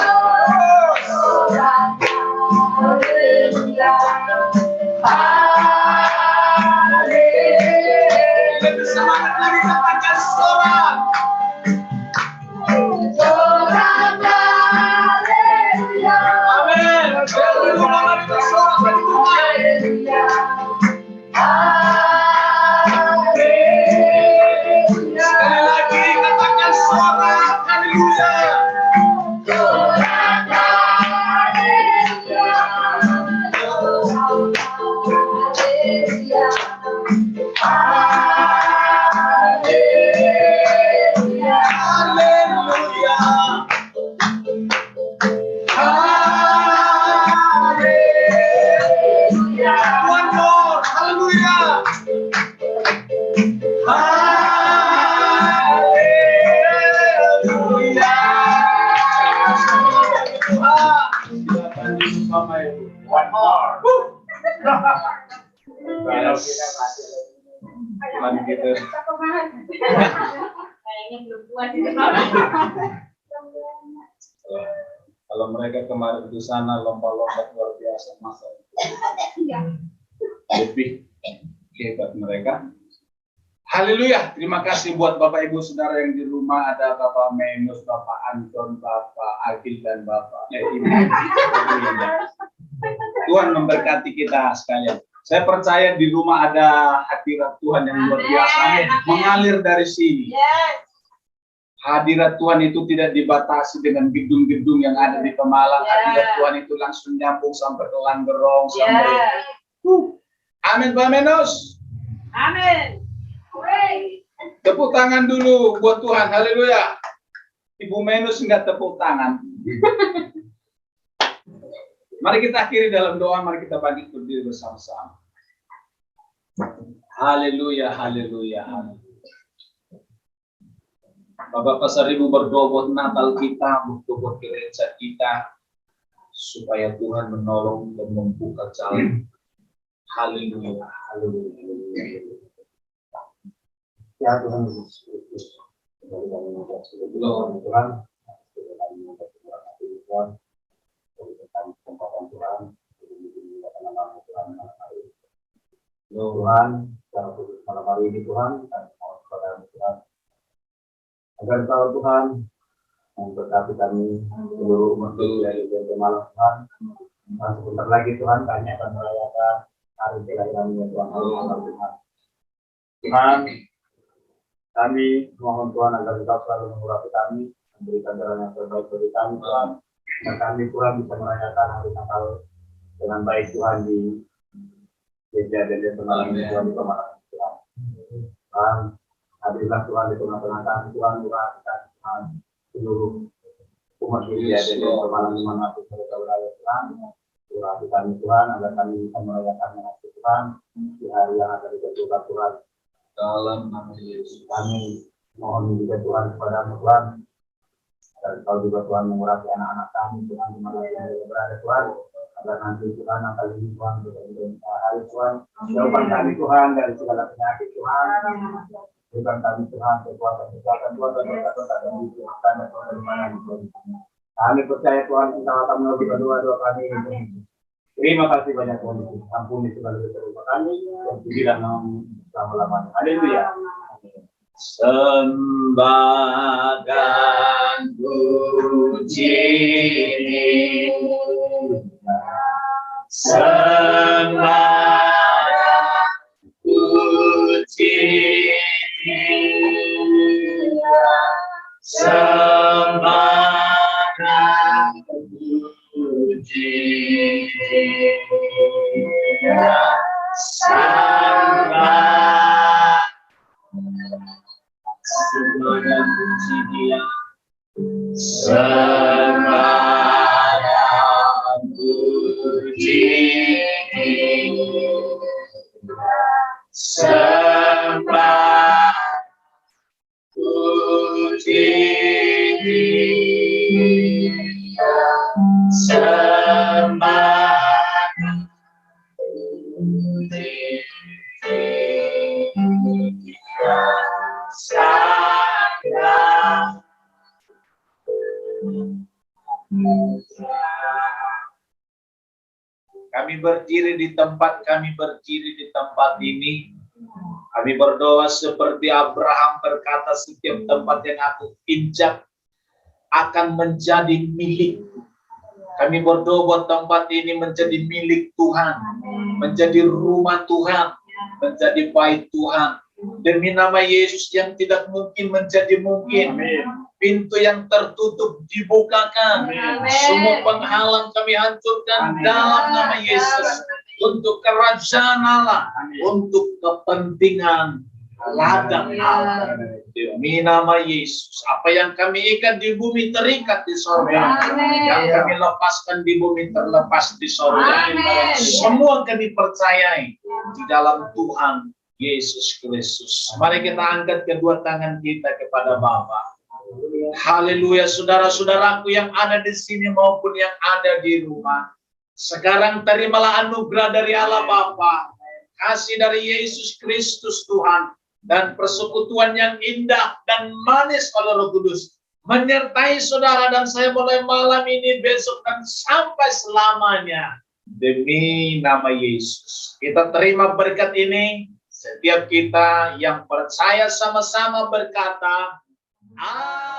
Soraklah haleluya. Lebih semangat lagi katakan sorak. Soraklah haleluya. Amin. Haleluya, mari bersorak bagi Tuhan. Sekali lagi katakan sorak. Haleluya. One more. Haleluya. Haleluya. Silakan bersama Ibu. One more. Yes. Tuhan kita. Kayaknya belum puas itu. Kalau mereka kemarin di sana lomba-lomba luar biasa masa lebih hebat mereka. Haleluya. Terima kasih buat Bapak Ibu Saudara yang di rumah, ada Bapak Menus, Bapak Anton, Bapak Agil dan Bapak Ibu. Tuhan memberkati kita sekalian. Saya percaya di rumah ada hadirat Tuhan yang luar biasa mengalir dari sini. Hadirat Tuhan itu tidak dibatasi dengan gedung-gedung yang ada di Pemalang. Hadirat Tuhan itu langsung nyambung sampai ke Langgerong, sampai Amin, Pak Menus. Amin. Tepuk tangan dulu buat Tuhan. Haleluya. Ibu Menus nggak tepuk tangan. Mari kita akhiri dalam doa. Mari kita bangkit berdiri bersama-sama. Haleluya, haleluya, haleluya. Bapak Seribu berdoa buat Natal kita, berdoa buat gereja kita, supaya Tuhan menolong dan membuka jalan. Haleluya, haleluya, haleluya. Ya Tuhan Yesus Kristus, kembali kami mengucap syukur Tuhan, kami mengucap Tuhan, berikan kesempatan Tuhan, berikan nama Tuhan malam hari ini. Tuhan, secara khusus malam hari ini Tuhan, kami mohon kepada Tuhan, agar Engkau Tuhan memberkati kami seluruh umat dari malam Tuhan. Dan sebentar lagi Tuhan, kami akan merayakan hari kelahiran Tuhan, Tuhan. Tuhan, kami mohon Tuhan agar Engkau selalu mengurapi kami, memberikan jalan yang terbaik bagi kami Tuhan, dan kami Tuhan bisa merayakan hari Natal dengan baik Tuhan di gereja dan malam ini Tuhan, di malam Tuhan. Tuhan, hadirlah Tuhan di tengah-tengah kami Tuhan, murahkan Tuhan seluruh umat gereja dan malam di mana mereka berada Tuhan, murahkan kami Tuhan agar kami bisa merayakan dengan Tuhan di hari yang akan ditentukan Tuhan. Dalam nama Yesus. Kami mohon juga Tuhan kepada Tuhan, agar Kau juga Tuhan mengurapi anak-anak kami Tuhan di mana mereka berada Tuhan, agar nanti Tuhan kali ini Tuhan berdoa hari Tuhan, jauhkan kami Tuhan dari segala penyakit Tuhan, berikan kami Tuhan kekuatan Tuhan dan berkat-berkat yang diturunkan dan dari mana Tuhan. Kami percaya Tuhan kita akan mengabulkan doa-doa kami ini. Terima kasih banyak Tuhan, ampuni segala dosa kami dan pujilah nama selama-lamanya. Haleluya. Sembah dan puji, sembah dan puji, sembah dan puji, sembah. Sembah dan puji Dia, sembah dan puji, sembah puji, sembah puji. Kami berdiri di tempat ini. Kami berdoa seperti Abraham berkata, setiap tempat yang aku injak akan menjadi milikku. Kami berdoa buat tempat ini menjadi milik Tuhan, menjadi rumah Tuhan, menjadi bait Tuhan. Demi nama Yesus yang tidak mungkin menjadi mungkin. Pintu yang tertutup dibukakan. Semua penghalang kami hancurkan dalam nama Yesus. Untuk kerajaan Allah, untuk kepentingan ladang Allah. Demi nama Yesus, apa yang kami ikat di bumi terikat di sorga. Yang kami lepaskan di bumi terlepas di sorga. Semua kami percayai di dalam Tuhan Yesus Kristus. Mari kita angkat kedua tangan kita kepada Bapa. Haleluya, saudara-saudaraku yang ada di sini maupun yang ada di rumah. Sekarang terimalah anugerah dari Allah Bapa, kasih dari Yesus Kristus Tuhan, dan persekutuan yang indah dan manis oleh Roh Kudus menyertai saudara dan saya mulai malam ini, besok, dan sampai selamanya. Demi nama Yesus, kita terima berkat ini. Setiap kita yang percaya sama-sama berkata, Amin.